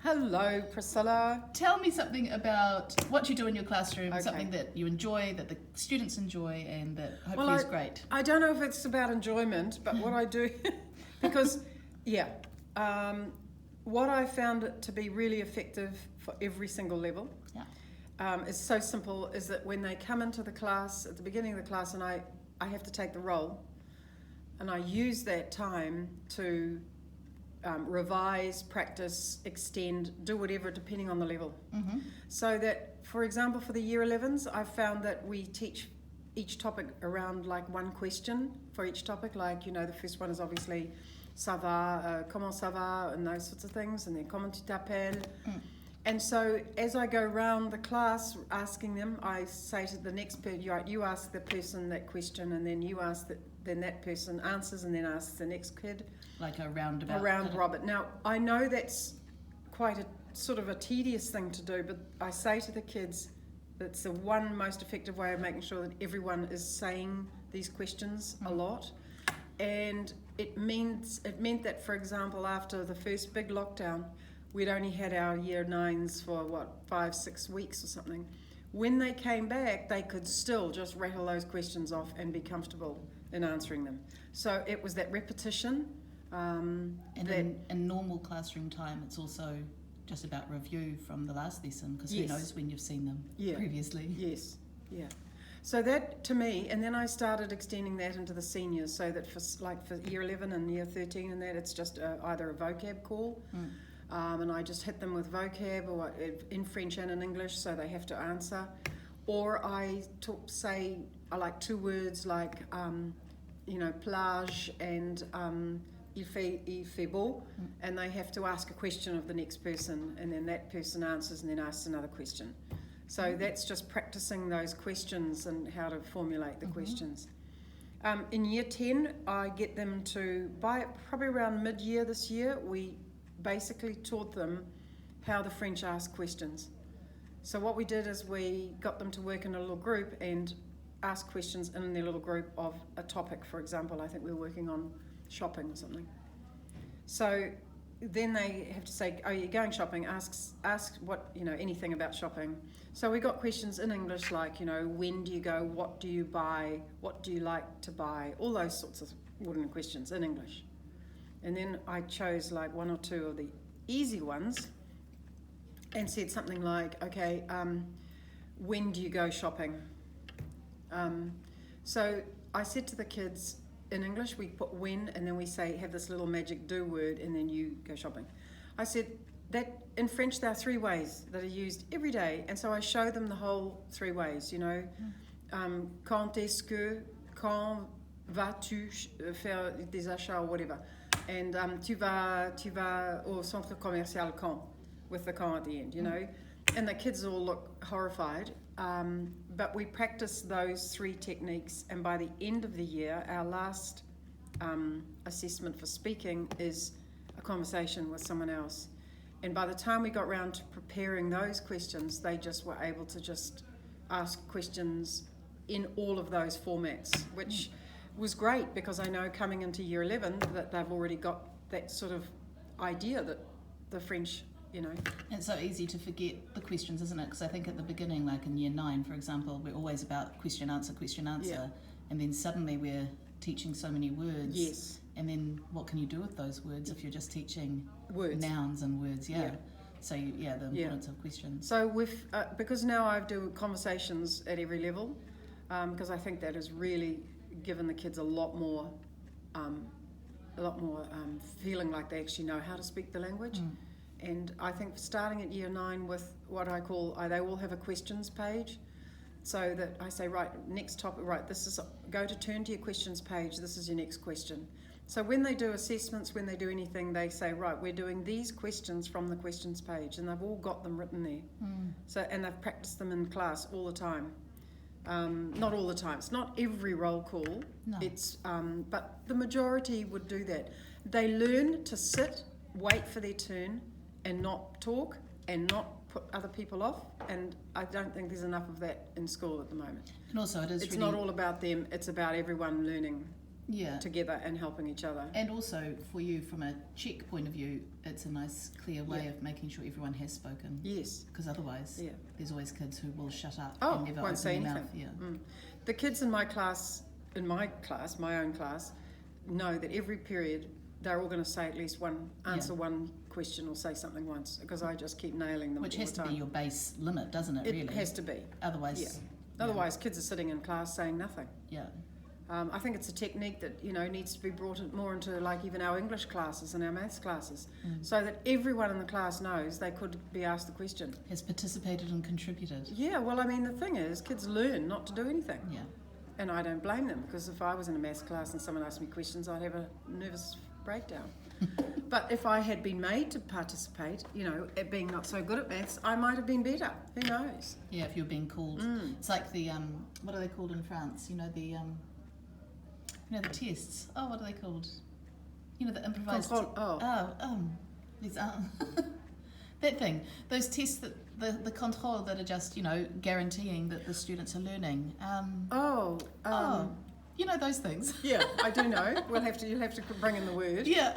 Hello, Priscilla. Tell me something about what you do in your classroom, something that you enjoy, that the students enjoy, and that hopefully is great. I don't know if it's about enjoyment, but what I do, because, what I found it to be really effective for every single level is so simple, is that when they come into the class, at the beginning of the class, and I have to take the role, and I use that time to revise, practice, extend, do whatever depending on the level. Mm-hmm. So that, for example, for the Year 11s, I've found that we teach each topic around like one question for each topic. Like, the first one is obviously ça va, comment ça va, and those sorts of things, and then comment tu t'appelles. And so as I go around the class asking them, I say to the next person, you ask the person that question, and then you ask then that person answers and then asks the next kid. Like a roundabout. Around Robert. Now, I know that's quite a sort of a tedious thing to do, but I say to the kids, that's the one most effective way of making sure that everyone is saying these questions a lot. And it meant that, for example, after the first big lockdown, we'd only had our Year 9s for 5-6 weeks or something. When they came back, they could still just rattle those questions off and be comfortable in answering them. So it was that repetition. And in normal classroom time, it's also just about review from the last lesson, because who knows when you've seen them previously. Yes, yeah. So that, to me, and then I started extending that into the seniors, so that for Year 11 and Year 13 and that, it's just either a vocab call, and I just hit them with vocab or in French and in English, so they have to answer. Or I like two words like, plage and il fait beau, and they have to ask a question of the next person, and then that person answers and then asks another question. So that's just practicing those questions and how to formulate the questions. In Year 10, I get them to, by probably around mid-year this year, we basically taught them how the French ask questions. So what we did is we got them to work in a little group and ask questions in their little group of a topic. For example, I think we were working on shopping or something. So then they have to say, "Oh, you're going shopping? Ask what anything about shopping." So we got questions in English like, when do you go? What do you buy? What do you like to buy? All those sorts of wooden questions in English. And then I chose like one or two of the easy ones and said something like, "Okay, when do you go shopping?" So I said to the kids, in English we put when, and then we say, have this little magic do word, and then you go shopping. I said that in French there are 3 ways that are used every day, and so I show them the whole 3 ways, quand est-ce que, quand vas-tu faire des achats or whatever, and tu vas au centre commercial quand, with the quand at the end, and the kids all look horrified. But we practice those 3 techniques, and by the end of the year, our last assessment for speaking is a conversation with someone else. And by the time we got round to preparing those questions, they just were able to just ask questions in all of those formats, which was great, because I know coming into Year 11 that they've already got that sort of idea that the French, It's so easy to forget the questions, isn't it? Because I think at the beginning, like in Year 9, for example, we're always about question, answer, and then suddenly we're teaching so many words. Yes. And then what can you do with those words if you're just teaching words, nouns and words? So the importance of questions. So because now I do conversations at every level, because I think that has really given the kids a lot more feeling like they actually know how to speak the language. And I think starting at Year 9 with what I call, they all have a questions page, so that I say, right, next topic, right, turn to your questions page, this is your next question. So when they do assessments, when they do anything, they say, right, we're doing these questions from the questions page, and they've all got them written there. So, and they've practiced them in class all the time. Not all the time, it's not every roll call, it's but the majority would do that. They learn to sit, wait for their turn, and not talk and not put other people off, and I don't think there's enough of that in school at the moment. And also it's really, not all about them, it's about everyone learning together and helping each other. And also for you, from a check point of view, it's a nice, clear way of making sure everyone has spoken. Yes. Because otherwise, there's always kids who will shut up and never won't open say their anything. mouth. The kids in my class, my own class, know that every period they're all going to say at least answer one question or say something once, because I just keep nailing them. Which all has the to time. be your base limit, doesn't it? Really, it has to be. Otherwise, Otherwise, kids are sitting in class saying nothing. Yeah. I think it's a technique that needs to be brought more into like even our English classes and our maths classes, so that everyone in the class knows they could be asked the question. Has participated and contributed. Yeah, well, I mean, the thing is, kids learn not to do anything. Yeah. And I don't blame them, because if I was in a maths class and someone asked me questions, I'd have a nervous breakdown. But if I had been made to participate, at being not so good at maths, I might have been better. Who knows? Yeah, if you're being called. It's like the, what are they called in France? The tests. Oh, what are they called? The improvised... Control. These that thing. Those tests, that the control that are just, guaranteeing that the students are learning. Those things. Yeah, I do know. You'll have to bring in the word. Yeah.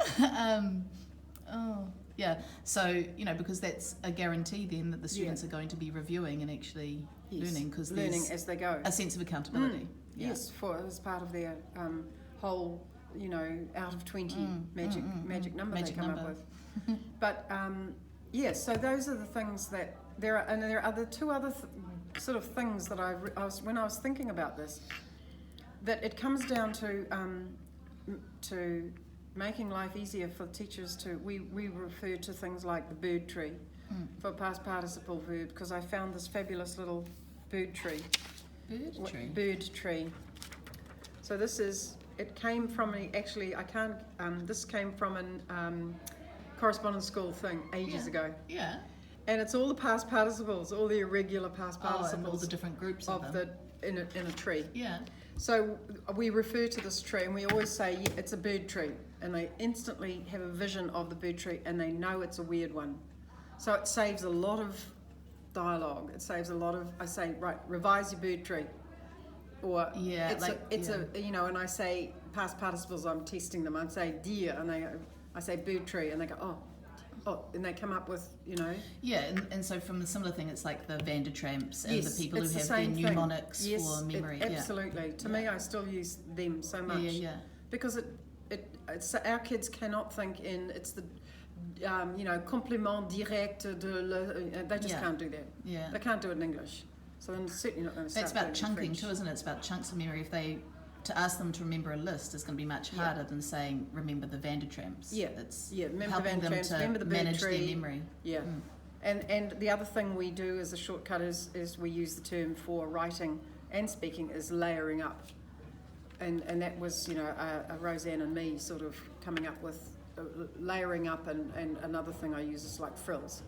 Yeah. So, because that's a guarantee then that the students are going to be reviewing and actually learning, because learning as they go. A sense of accountability. Yes, as part of their whole, out of 20 magic number they come up with. But so those are the things that there are, and there are two other sort of things that when I was thinking about this, that it comes down to making life easier for teachers to. We refer to things like the bird tree for past participle verb, because I found this fabulous little bird tree. Bird tree. So it came from this came from an correspondence school thing ages ago. Yeah. And it's all the past participles, all the irregular past participles. And all the different groups of them. In a tree. Yeah. So we refer to this tree and we always say it's a bird tree, and they instantly have a vision of the bird tree and they know it's a weird one. So it saves a lot of dialogue. It saves a lot of, I say, right, revise your bird tree. Or and I say past participles, I'm testing them. I say deer, and I say bird tree, and they go, oh, and they come up with, Yeah, and so from a similar thing, it's like the Vandertramps and the people who have the their mnemonics for memory. Absolutely. To me, I still use them so much. Yeah. Because it's our kids cannot think in, it's the, complément direct they just can't do that. Yeah. They can't do it in English. So then certainly not going to start. It's about doing chunking French. too, isn't it? It's about chunks of memory. To ask them to remember a list is going to be much harder than saying remember the Vandertramps. Yeah, it's remember helping the them Vandertramps, to remember the bird manage tree. their memory. Yeah, and the other thing we do as a shortcut is we use the term for writing and speaking is layering up, and that was a Roseanne and me sort of coming up with layering up, and another thing I use is like frills.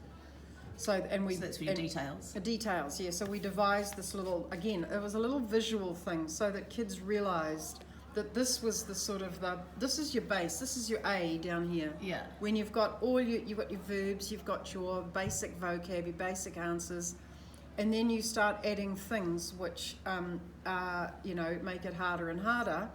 So that's for your details. The details, yeah. So we devised this little, again, it was a little visual thing so that kids realised that this was the sort of this is your base, this is your A down here. Yeah. When you've got you've got your verbs, you've got your basic vocab, your basic answers, and then you start adding things which make it harder and harder.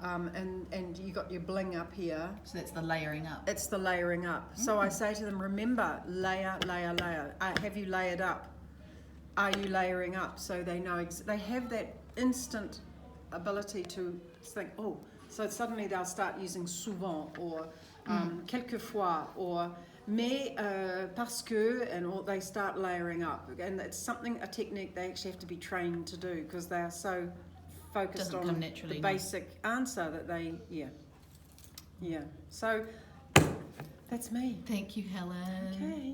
And you got your bling up here. So that's the layering up. It's the layering up. So I say to them, remember, layer, layer, layer. Have you layered up? Are you layering up? So they know, they have that instant ability to think, so suddenly they'll start using souvent or quelquefois or mais parce que, and they start layering up. And it's a technique they actually have to be trained to do, because they are so focused on the basic answer that they so that's me. Thank you, Helen. Okay.